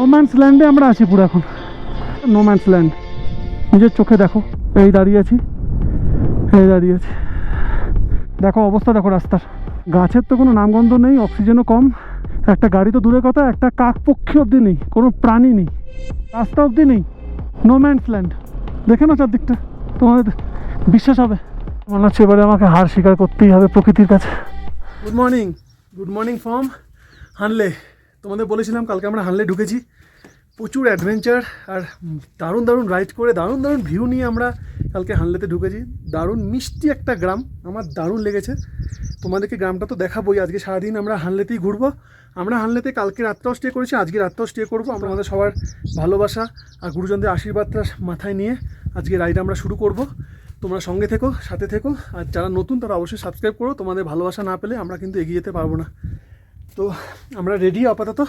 No man's ল্যান্ডে আমরা আছি পুরো এখন, নোম্যান্স ল্যান্ড। নিজের চোখে দেখো, এই দাঁড়িয়ে আছি, দেখো অবস্থা, দেখো রাস্তার। গাছের তো কোনো নামগন্ধ নেই, অক্সিজেনও কম, একটা গাড়ি তো দূরের কথা, একটা কাক পক্ষী অবধি নেই, কোনো প্রাণী নেই, রাস্তা অবধি নেই, নোম্যান্স ল্যান্ড। দেখে না চারদিকটা, তোমাদের বিশ্বাস হবে। মনে হচ্ছে এবারে আমাকে হার স্বীকার করতেই হবে প্রকৃতির কাছে। গুড মর্নিং ফ্রম হানলে। তোমাদের বলেছিলাম কালকে আমরা হানলে ঢুকেছি, প্রচুর অ্যাডভেঞ্চার আর দারুণ দারুণ রাইড করে দারুণ দারুণ ভিউ নিয়ে আমরা কালকে হানলেতে ঢুকেছি। দারুণ মিষ্টি একটা গ্রাম, আমার দারুণ লেগেছে। তোমাদেরকে গ্রামটা তো দেখাবোই। আজকে সারাদিন আমরা হানলেতেই ঘুরবো। আমরা হানলেতে কালকে রাতটাও স্টে করেছি, আজকে রাতটাও স্টে করবো। আমরা আমাদের সবার ভালোবাসা আর গুরুজনদের আশীর্বাদটা মাথায় নিয়ে আজকে রাইড আমরা শুরু করব। তোমরা সঙ্গে থেকো, সাথে থেকো, আর যারা নতুন তারা অবশ্যই সাবস্ক্রাইব করো। তোমাদের ভালোবাসা না পেলে আমরা কিন্তু এগিয়ে যেতে পারবো না। তো আমরা রেডি আপাতত,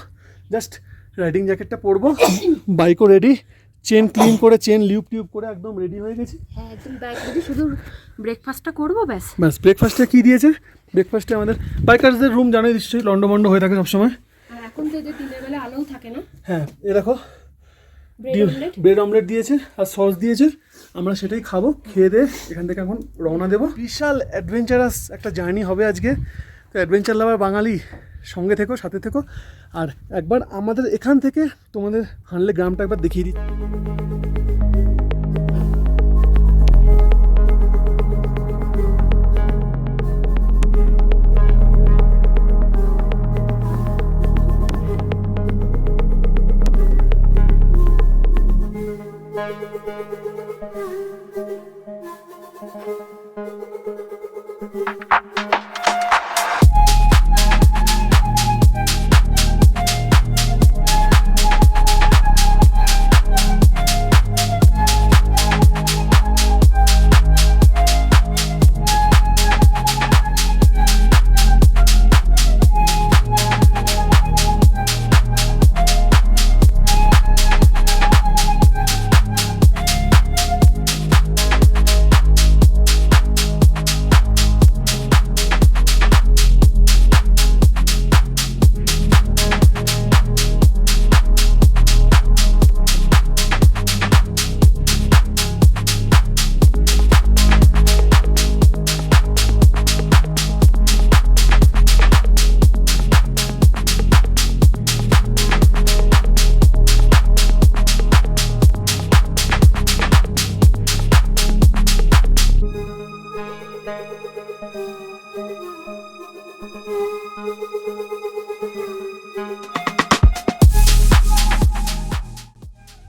জাস্ট রাইডিং জ্যাকেটটা পরবো, বাইকও রেডি, চেন ক্লিন করে, চেন লিউপ টিউব করে একদম রেডি হয়ে গেছি। হ্যাঁ একদম ব্যাগ রেডি, শুধু ব্রেকফাস্টটা করবো ব্যাস। ব্রেকফাস্টে কী দিয়েছে? ব্রেকফাস্টে আমাদের বাইকার্সদের রুম জানোই নিশ্চয়ই, লন্ডমন্ড হয়ে থাকে সবসময়। আর এখন তো যে দিনের বেলা আলোও থাকে না। হ্যাঁ, এ দেখো ব্রেড অমলেট দিয়েছে আর সস দিয়েছে, আমরা সেটাই খাবো। খেয়ে দিয়ে এখান থেকে এখন রওনা দেবো। বিশাল অ্যাডভেঞ্চারাস একটা জার্নি হবে আজকে। তো অ্যাডভেঞ্চার লাভার বাঙালি সঙ্গে থেকো, সাথে থেকো, আর একবার আমাদের এখান থেকে তোমাদের হানলে গ্রামটা একবার দেখিয়ে দিই।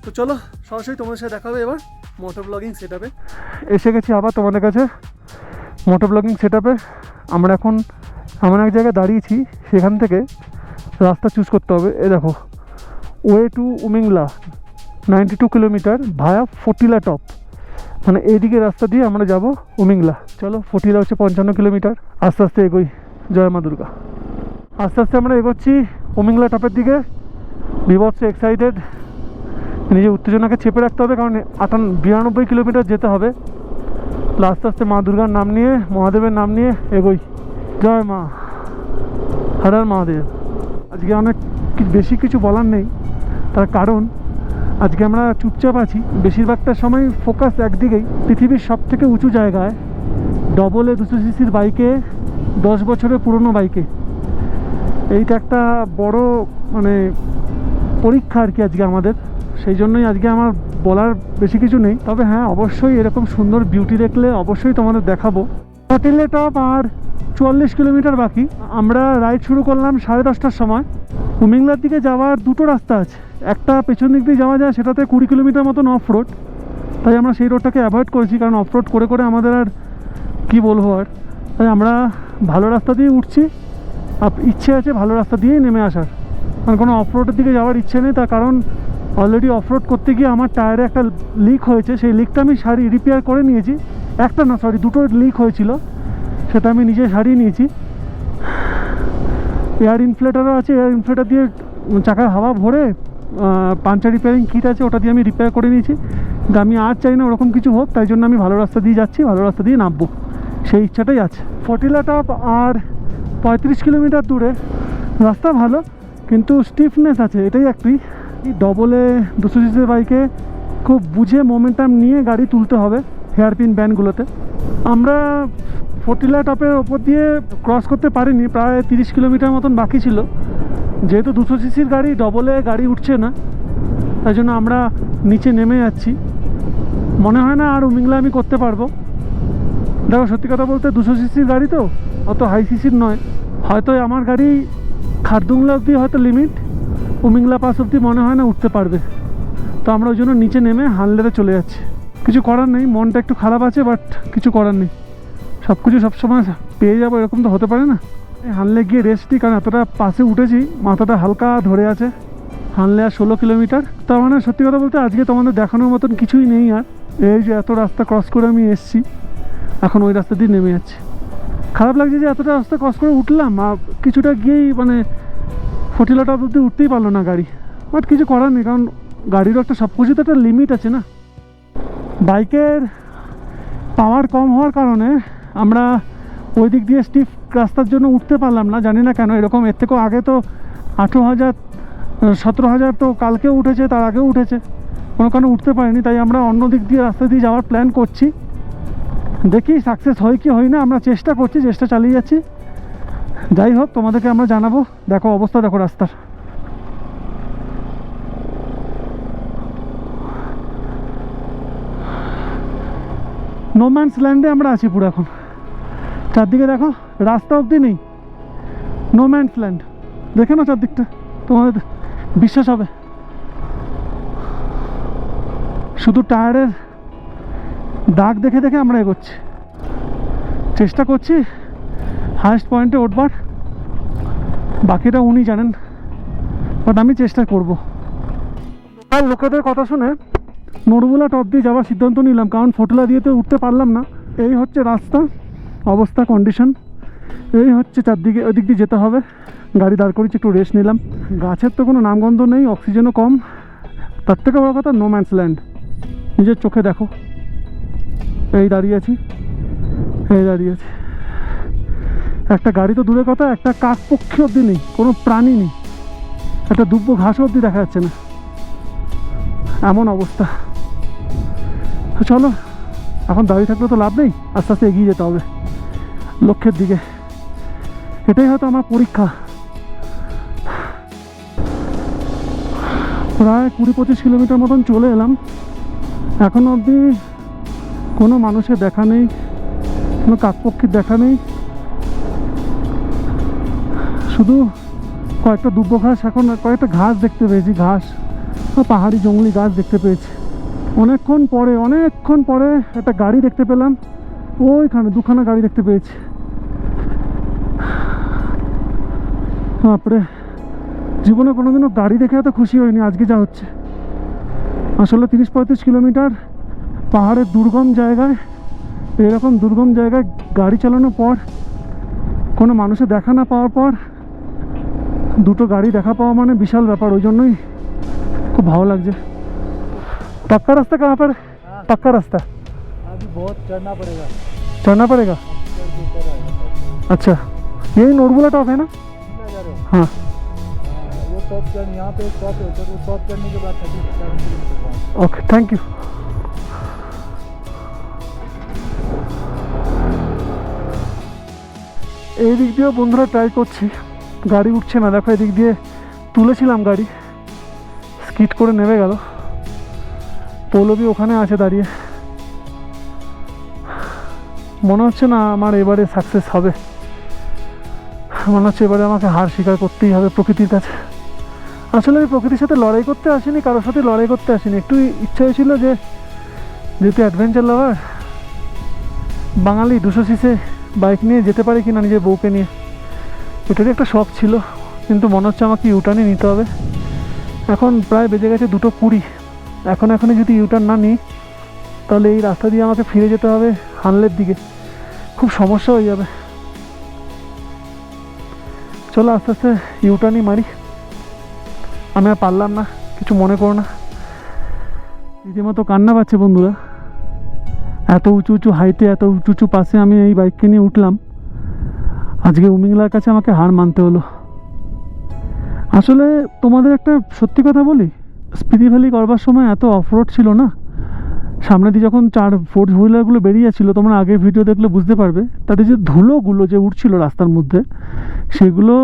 তো চলো সরাসরি তোমাদের সাথে দেখা হবে এবার মোটর ব্লগিং সেট আপে। এসে গেছি আবার তোমাদের কাছে মোটর ব্লগিং সেট আপে। আমরা এখন এমন এক জায়গায় দাঁড়িয়েছি, সেখান থেকে রাস্তা চুজ করতে হবে। এ দেখো, ওয়ে টু উমিংলা 92 কিলোমিটার ভায়া ফটিলা টপ, মানে এইদিকে রাস্তা দিয়ে আমরা যাব উমিংলা। চলো, ফটিলা হচ্ছে 55 কিলোমিটার। আস্তে আস্তে এগোই, জয় মা দুর্গা। আস্তে আস্তে আমরা এগোচ্ছি উমিংলা টপের দিকে। বিভৎস এক্সাইটেড, নিজের উত্তেজনাকে চেপে রাখতে হবে, কারণ 92 কিলোমিটার যেতে হবে। আস্তে আস্তে মা দুর্গার নাম নিয়ে, মহাদেবের নাম নিয়ে এগোই। জয় মা, হর হর মহাদেব। আজকে অনেক বেশি কিছু বলার নেই, তার কারণ আজকে আমরা চুপচাপ আছি। বেশিরভাগটা সময় ফোকাস একদিকেই, পৃথিবীর সব থেকে উঁচু জায়গায়, ডবল এ 200 সিসির বাইকে, 10 বছরের পুরনো বাইকে। এইটা একটা বড় মানে পরীক্ষা আর কি আজকে আমাদের। সেই জন্যই আজকে আমার বলার বেশি কিছু নেই। তবে হ্যাঁ, অবশ্যই এরকম সুন্দর বিউটি দেখলে অবশ্যই তোমাদের দেখাবো। ফটিলা টপ আর 44 কিলোমিটার বাকি। আমরা রাইড শুরু করলাম 10:30টার সময়। উমিংলার দিকে যাওয়ার দুটো রাস্তা আছে, একটা পেছন দিক দিয়ে যাওয়া যায়, সেটাতে 20 কিলোমিটার মতন অফ রোড। তাই আমরা সেই রোডটাকে অ্যাভয়েড করেছি, কারণ অফ রোড করে করে আমাদের আর কী বলবো আর। তাই আমরা ভালো রাস্তা দিয়ে উঠছি, ইচ্ছে আছে ভালো রাস্তা দিয়েই নেমে আসার, কারণ কোনো অফ রোডের দিকে যাওয়ার ইচ্ছে নেই। তার কারণ অলরেডি অফ রোড করতে গিয়ে আমার টায়ারে একটা লিক হয়েছে, সেই লিকটা আমি রিপেয়ার করে নিয়েছি। একটা না, সরি, দুটো লিক হয়েছিল, সেটা আমি নিজে সারিয়ে নিয়েছি। এয়ার ইনফ্লেটারও আছে, এয়ার ইনফ্লেটার দিয়ে চাকায় হাওয়া ভরে পাঞ্চার রিপেয়ারিং কিট আছে, ওটা দিয়ে আমি রিপেয়ার করে নিয়েছি। আমি আর চাই না ওরকম কিছু হোক, তাই জন্য আমি ভালো রাস্তা দিয়ে যাচ্ছি, ভালো রাস্তা দিয়ে নামবো, সেই ইচ্ছাটাই আছে। ফটিলা টপ আর 35 কিলোমিটার দূরে। রাস্তা ভালো, কিন্তু স্টিফনেস আছে, এটাই একটি ডবলে 200 সিসির বাইকে খুব বুঝে মোমেন্টাম নিয়ে গাড়ি তুলতে হবে হেয়ারপিন ব্যান্ডগুলোতে। আমরা ফটিলা টপের ওপর দিয়ে ক্রস করতে পারিনি, প্রায় 30 কিলোমিটার মতন বাকি ছিল। যেহেতু 200 সিসির গাড়ি, ডবলে গাড়ি উঠছে না, তাই জন্য আমরা নিচে নেমে যাচ্ছি। মনে হয় না আর উমিংলা আমি করতে পারবো। দেখো সত্যি কথা বলতে 200 সিসির গাড়ি তো অত হাই সিসির নয়, হয়তো আমার গাড়ি খারদুংলা অবধি হয়তো লিমিট, উমিংলা পাস অবধি মনে হয় না উঠতে পারবে। তো আমরা ওই জন্য নিচে নেমে হানলেতে চলে যাচ্ছি। কিছু করার নেই, মনটা একটু খারাপ আছে, বাট কিছু করার নেই। সব কিছু সবসময় পেয়ে যাবো এরকম তো হতে পারে না। হানলে গিয়ে রেস্ট নিই, কারণ এতটা পাশে উঠেছি, মাথাটা হালকা ধরে আছে। হানলে আর 16 কিলোমিটার। তার মানে সত্যি কথা বলতে আজকে তোমাদের দেখানোর মতন কিছুই নেই আর। এই যে এত রাস্তা ক্রস করে আমি এসছি, এখন ওই রাস্তা দিয়ে নেমে যাচ্ছি। খারাপ লাগছে যে এতটা রাস্তা ক্রস করে উঠলাম, আর কিছুটা গিয়েই মানে ফটিলাটা অবধি উঠতেই পারলো না গাড়ি। বাট কিছু করার নেই, কারণ গাড়িরও একটা সব কিছু তো একটা লিমিট আছে না। বাইকের পাওয়ার কম হওয়ার কারণে আমরা ওই দিক দিয়ে স্টিফ রাস্তার জন্য উঠতে পারলাম না, জানি না কেন এরকম। এর থেকেও আগে তো 18,000 17,000 তো কালকেও উঠেছে, তার আগেও উঠেছে, কোনো কারণে উঠতে পারিনি। তাই আমরা অন্য দিক দিয়ে রাস্তা দিয়ে যাওয়ার প্ল্যান করছি। দেখি সাকসেস হয় কি হয় না, আমরা চেষ্টা করছি, চেষ্টা চালিয়ে যাচ্ছি। যাই হোক তোমাদেরকে আমরা জানাবো। দেখো অবস্থা, দেখো রাস্তার। নো ম্যানস ল্যান্ডে আমরা আছি পুরো এখন। চারদিকে দেখো, রাস্তা অবধি নেই, নো ম্যানস ল্যান্ড। দেখে না চারদিকটা, তোমাদের বিশ্বাস হবে। শুধু টায়ারের দাগ দেখে দেখে আমরা এগোচ্ছি, চেষ্টা করছি হায়েস্ট পয়েন্টে উঠবার। বাকিটা উনি জানেন, বাট আমি চেষ্টা করব। আর লোকেদের কথা শুনে নড়বুলা টপ দিয়ে যাওয়ার সিদ্ধান্ত নিলাম, কারণ ফটিলা দিয়ে তো উঠতে পারলাম না। এই হচ্ছে রাস্তা অবস্থা, কন্ডিশন এই হচ্ছে। চারদিকে ওই দিক দিয়ে যেতে হবে। গাড়ি দাঁড় করেছি, একটু রেস্ট নিলাম। গাছের তো কোনো নামগন্ধ নেই, অক্সিজেনও কম। তার থেকে বড় কথা নো ম্যানস ল্যান্ড। নিজের চোখে দেখো, এই দাঁড়িয়ে আছি, এই দাঁড়িয়ে আছি। একটা গাড়ি তো দূরের কথা, একটা কাক পক্ষী অবধি নেই, কোনো প্রাণী নেই, একটা দুব্বো ঘাসও অবধি দেখা যাচ্ছে না, এমন অবস্থা। চলো, এখন দাঁড়িয়ে থাকলে তো লাভ নেই, আস্তে আস্তে এগিয়ে যেতে হবে লক্ষ্যের দিকে। এটাই হয়তো আমার পরীক্ষা। প্রায় 20-25 কিলোমিটার মতন চলে এলাম, এখনো অবধি কোনো মানুষের দেখা নেই, কোনো কাকপক্ষীর দেখা নেই। শুধু কয়েকটা দুব্বো ঘাস, এখন কয়েকটা ঘাস দেখতে পেয়েছি, ঘাস, পাহাড়ি জঙ্গলি গাছ দেখতে পেয়েছি। অনেকক্ষণ পরে একটা গাড়ি দেখতে পেলাম, ওইখানে দুখানা গাড়ি দেখতে পেয়েছি। তারপরে জীবনে কোনোদিনও গাড়ি দেখে এত খুশি হয়নি আজকে যা হচ্ছে। আসলে 30-35 কিলোমিটার পাহাড়ের দুর্গম জায়গায়, এরকম দুর্গম জায়গায় গাড়ি চালানোর পর, কোনো মানুষের দেখা না পাওয়ার পর দুটো গাড়ি দেখা পাওয়া মানে বিশাল ব্যাপার। ওই জন্যই খুব ভালো লাগছে। पक्का रास्ता कहाँ पर? पक्का रास्ता अभी बहुत चढ़ना पड़ेगा। अच्छा, यही नोरबुला टॉप है ना? हाँ, वो टॉप चढ़, यहाँ पे एक टॉप है, तो वो टॉप चढ़ने के बाद 37 किलोमीटर बाद। Okay, thank you. এই দিক দিয়েও বন্ধুরা ট্রাই করছি, গাড়ি উঠছে না। দেখো এদিক দিয়ে তুলেছিলাম গাড়ি, স্কিড করে নেমে গেল। পৌলবী ওখানে আছে দাঁড়িয়ে। মনে হচ্ছে না আমার এবারে সাকসেস হবে, মনে হচ্ছে এবারে আমাকে হার স্বীকার করতেই হবে প্রকৃতির কাছে। আসলে আমি প্রকৃতির সাথে লড়াই করতে আসিনি, কারোর সাথে লড়াই করতে আসিনি। একটু ইচ্ছা হয়েছিল যে যেহেতু অ্যাডভেঞ্চার লাভার, বাঙালি 200 সিসি বাইক নিয়ে যেতে পারি কিনা নিজের বউকে নিয়ে, এটারই একটা শখ ছিল। কিন্তু মনে হচ্ছে আমাকে ইউটার্নই নিতে হবে। এখন প্রায় বেজে গেছে 2:20। এখনই যদি ইউটার্ন না নিই, তাহলে এই রাস্তা দিয়ে আমাকে ফিরে যেতে হবে হানলের দিকে, খুব সমস্যা হয়ে যাবে। চলো আস্তে আস্তে ইউটার্নই মারি। আমি আর পারলাম না, কিছু মনে করো না। রীতিমতো কান্না পাচ্ছে বন্ধুরা। এত উঁচু উঁচু হাইটে, এত উঁচু উঁচু পাশে আমি এই বাইককে নিয়ে উঠলাম, আজকে উমিংলার কাছে আমাকে হার মানতে হলো। আসলে তোমাদের একটা সত্যি কথা বলি, স্পিতি ভ্যালি করবার সময় এত অফরোড ছিল না, সামনে দিয়ে যখন 4 হুইলারগুলো বেরিয়ে যাচ্ছিলো, তোমরা আগের ভিডিও দেখলে বুঝতে পারবে, তাদের যে ধুলোগুলো যে উঠছিল রাস্তার মধ্যে, সেগুলো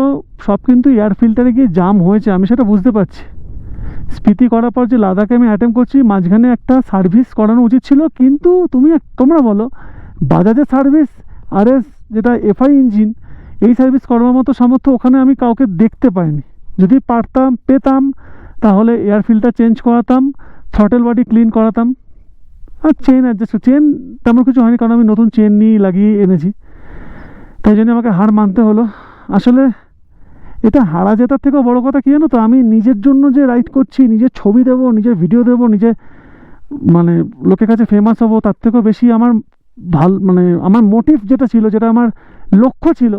সব কিন্তু এয়ার ফিল্টারে গিয়ে জাম হয়েছে, আমি সেটা বুঝতে পারছি। স্পিতি করার পর যে লাদাখে আমি অ্যাটেম্প করছি, মাঝখানে একটা সার্ভিস করানো উচিত ছিল, কিন্তু তোমরা বলো বাজাজের সার্ভিস আরএস যেটা এফআই ইঞ্জিন, এই সার্ভিস করবার মতো সামর্থ্য ওখানে আমি কাউকে দেখতে পাইনি। যদি পেতাম তাহলে এয়ার ফিল্টার চেঞ্জ করাতাম, থ্রটেল বডি ক্লিন করাতাম, আর চেন চেন তেমন কিছু হয়নি, কারণ আমি নতুন চেন নিয়ে লাগিয়ে এনেছি, তাই জন্য আমাকে হার মানতে হলো। আসলে এটা হারা জেতার থেকেও বড় কথা কী জানো তো, আমি নিজের জন্য যে রাইড করছি, নিজের ছবি দেবো, নিজের ভিডিও দেবো, নিজে মানে লোকের কাছে ফেমাস হবো, তার থেকেও বেশি আমার আমার মোটিভ যেটা ছিল, যেটা আমার লক্ষ্য ছিল,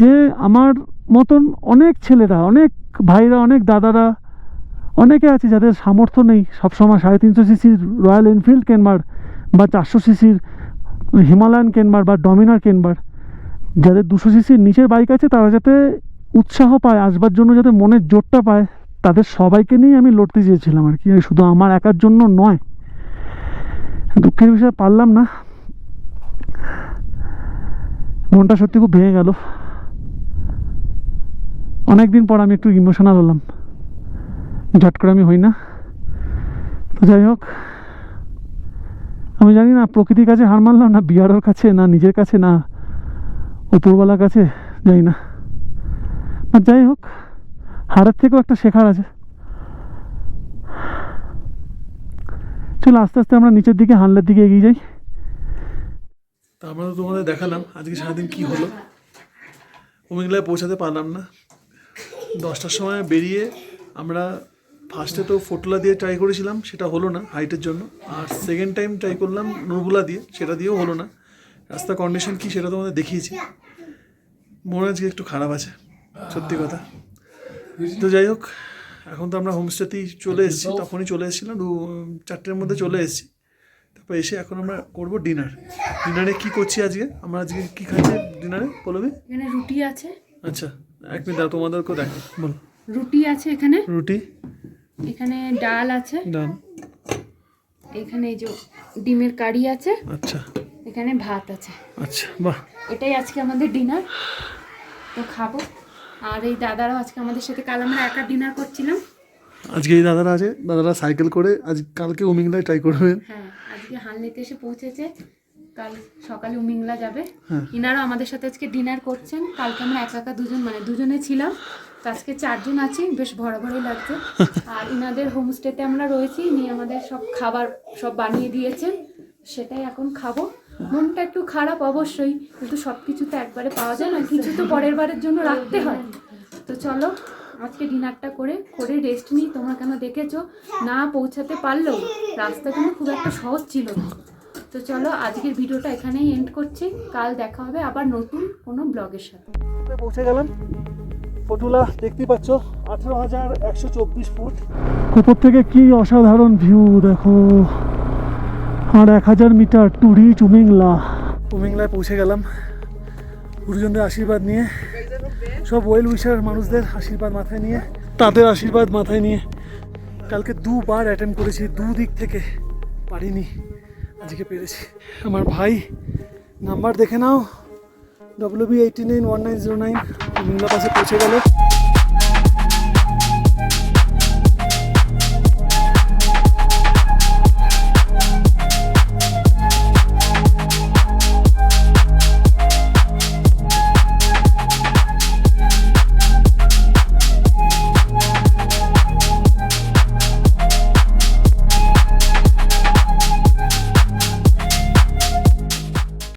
যে আমার মতন অনেক ছেলেরা, অনেক ভাইরা, অনেক দাদারা, অনেকে আছে যাদের সামর্থ্য নেই সবসময় 350 সিসির রয়্যাল এনফিল্ড কেনবার বা 400 সিসির হিমালয়ান কেনবার বা ডমিনার কেনবার, যাদের 200 সিসির নিচের বাইক আছে, তারা যাতে উৎসাহ পায় আসবার জন্য, যাতে মনের জোরটা পায়, তাদের সবাইকে নিয়েই আমি লড়তে চেয়েছিলাম আর কি, শুধু আমার একার জন্য নয়। দুঃখের বিষয়ে পারলাম না, মনটা সত্যি খুব ভেঙে গেল। অনেকদিন পর আমি একটু ইমোশনাল হলাম, ঝট করে আমি হই না। তো যাই হোক, আমি জানি না প্রকৃতির কাছে হার মানলাম, না বিয়ারের কাছে, না নিজের কাছে, না উপরওয়ালার কাছে, জানি না। আর যাই হোক, হারের থেকেও একটা শেখার আছে। চলো আস্তে আস্তে আমরা নিচের দিকে, হানলের দিকে এগিয়ে যাই। তা আমরা তো তোমাদের দেখালাম আজকে সারাদিন কি হলো। উমিংলায় পৌঁছাতে পারলাম না, 10টার সময় বেরিয়ে আমরা ফার্স্টে তো ফোটলা দিয়ে ট্রাই করেছিলাম, সেটা হলো না হাইটের জন্য, আর সেকেন্ড টাইম ট্রাই করলাম নুরবুলা দিয়ে, সেটা দিয়েও হলো না। রাস্তার কন্ডিশন কী সেটা তোমাদের দেখিয়েছি। মনে আজকে একটু খারাপ আছে, সত্যি কথা। তো যাই হোক, এখন তো আমরা হোমস্টেতেই চলে এসেছি, তখনই চলে এসেছিলাম 4টের মধ্যে চলে এসেছি। তারপর এসে এখন আমরা করবো ডিনার। ডিনারে কী করছি আজকে, আমরা আজকে কী খাচ্ছি ডিনারে বলবি? এখানে রুটি আছে। আচ্ছা, এক মিনিট দাও, তোমাদেরকেও দেখো, বলো। রুটি আছে এখানে, রুটি, এখানে ডাল আছে, ডাল, এখানে এই যে ডিমের কারি আছে, আচ্ছা, এখানে ভাত আছে। আচ্ছা, বাহ। এটাই আজকে আমাদের ডিনার, তো খাবো। আর এই দাদারাও আজকে আমাদের সাথে, কাল আমরা একা ডিনার করছিলাম, আজকে এই দাদারা আছে, দাদারা সাইকেল করে কালকে উমিংলায় ট্রাই করবেন। হ্যাঁ আজকে হানলিতে এসে পৌঁছেছে, কাল সকালে উমিংলা যাবে। হ্যাঁ। ইনারাও আমাদের সাথে আজকে ডিনার করছেন। কালকে আমরা একা দুজনে ছিলাম, তো আজকে 4 জন আছি, বেশ ভরাভরি লাগছে। আর ইনাদের হোমস্টেতে আমরা রয়েছি, নিয়ে আমাদের সব খাবার সব বানিয়ে দিয়েছেন, সেটাই এখন খাবো। মনটা একটু খারাপ অবশ্যই, কিন্তু সব কিছু তো একবারে পাওয়া যায় না, কিছু তো পরের বারের জন্য রাখতে হয়। তো চলো আজকে ডিনারটা করে রেস্ট নিই। তোমরা কেন দেখেছো না পৌঁছাতে পারলেও রাস্তা কিন্তু খুব একটা সহজ ছিল না। তো চলো আজকের ভিডিওটা এখানেই এন্ড করছি, কাল দেখা হবে আবার নতুন কোনো ব্লগের সাথে। পৌঁছে গেলাম পটুলা, দেখতেই পাচ্ছ 18,124 ফুট। উপর থেকে কি অসাধারণ ভিউ দেখো, আর 1000 মিটার টু রিচ উমিংলা। উমিংলায় পৌঁছে গেলাম গুরুজনদের আশীর্বাদ নিয়ে, সব ওয়েল উইশার মানুষদের আশীর্বাদ মাথায় নিয়ে, তাদের আশীর্বাদ মাথায় নিয়ে। কালকে 2 বার অ্যাটেম্প করেছি, 2 দিক থেকে পারিনি, আজকে পেরেছি। আমার ভাই নাম্বার দেখে নাও, WB891909 উমিংলা পাশে পৌঁছে গেল।